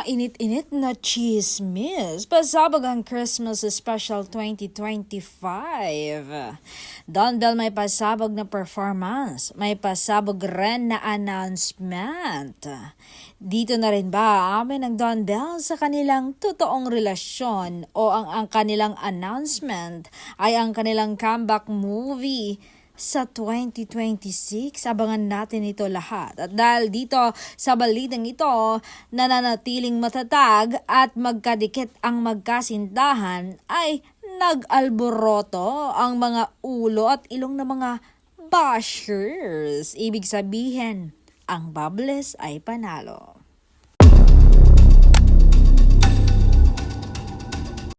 Mainit-init na chismis. Pasabog ang Christmas Special 2025. Don Bell may pasabog na performance. May pasabog rin na announcement. Dito na rin ba amin ang Don Bell sa kanilang totoong relasyon o ang kanilang announcement ay ang kanilang comeback movie sa 2026? Abangan natin ito lahat. At dahil dito sa balitang ito, nananatiling matatag at magkadikit ang magkasintahan, ay nag-alboroto ang mga ulo at ilong ng mga bashers. Ibig sabihin, ang Bubbles ay panalo.